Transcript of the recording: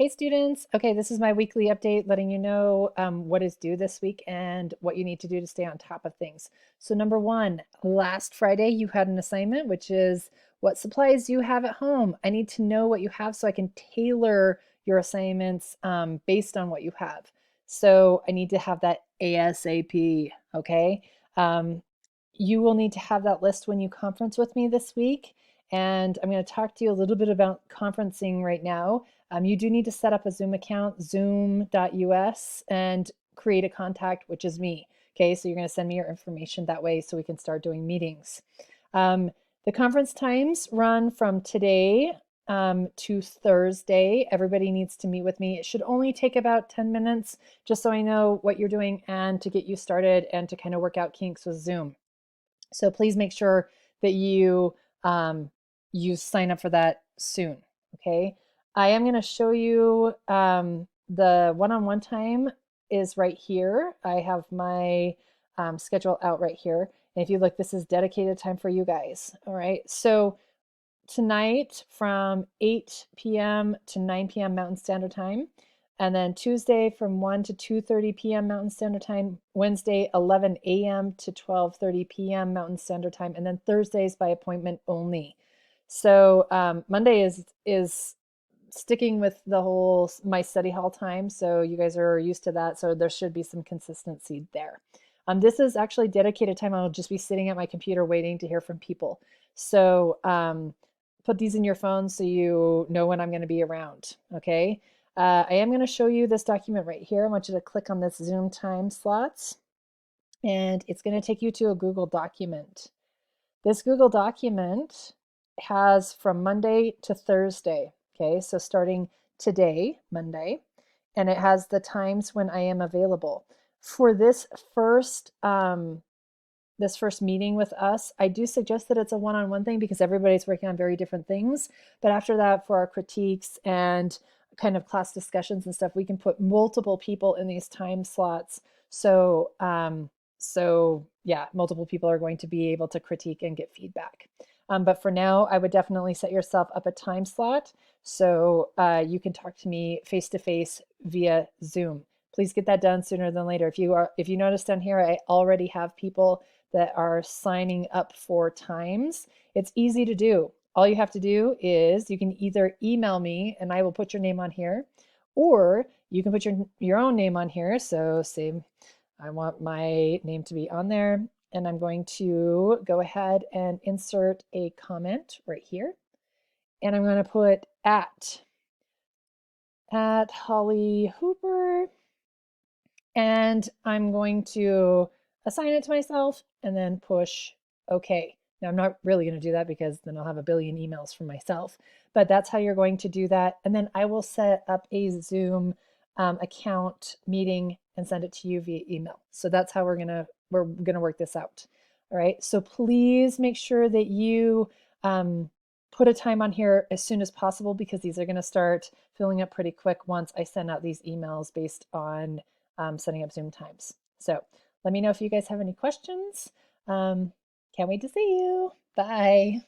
Hey students, okay, this is my weekly update letting you know what is due this week and what you need to do to stay on top of things. So number one, last Friday you had an assignment, which is what supplies you have at home. I need to know what you have so I can tailor your assignments based on what you have. So I need to have that ASAP, okay? Um, you will need to have that list when you conference with me this week. And I'm going to talk to you a little bit about conferencing right now. You do need to set up a Zoom account, zoom.us, and create a contact, which is me. Okay, so you're going to send me your information that way so we can start doing meetings. Um, the conference times run from today to Thursday. Everybody needs to meet with me. It should only take about 10 minutes just so I know what you're doing and to get you started and to kind of work out kinks with Zoom. So please make sure that um, you sign up for that soon. Okay. I am going to show you the one-on-one time is right here. I have my schedule out right here. And if you look, this is dedicated time for you guys. All right. So tonight from 8 p.m. to 9 p.m. Mountain Standard Time. And then Tuesday from 1 to 2:30 p.m. Mountain Standard Time. Wednesday 11 a.m. to 12:30 p.m. Mountain Standard Time. And then Thursdays by appointment only. So Monday is sticking with the whole my study hall time. So you guys are used to that. So there should be some consistency there. This is actually dedicated time. I'll just be sitting at my computer waiting to hear from people. So put these in your phone so you know when I'm going to be around. Okay. I am going to show you this document right here. I want you to click on this Zoom time slots, and it's going to take you to a Google document. This Google document has from Monday to Thursday. Okay, so starting today, Monday, and it has the times when I am available. For this first meeting with us, I do suggest that it's a one-on-one thing because everybody's working on very different things. But after that, for our critiques and kind of class discussions and stuff, we can put multiple people in these time slots. So yeah, multiple people are going to be able to critique and get feedback. But for now, I would definitely set yourself up a time slot so you can talk to me face to face via Zoom. Please get that done sooner than later. If you notice down here, I already have people that are signing up for times. It's easy to do. All you have to do is you can either email me and I will put your name on here, or you can put your own name on here. So say I want my name to be on there, and I'm going to go ahead and insert a comment right here. And I'm going to put at Holly Hooper, and I'm going to assign it to myself and then push OK. Now, I'm not really going to do that because then I'll have a billion emails from myself, but that's how you're going to do that. And then I will set up a Zoom account meeting and send it to you via email. So that's how we're gonna work this out. All right. So please make sure that you put a time on here as soon as possible because these are going to start filling up pretty quick once I send out these emails based on setting up Zoom times. So let me know if you guys have any questions. Can't wait to see you. Bye.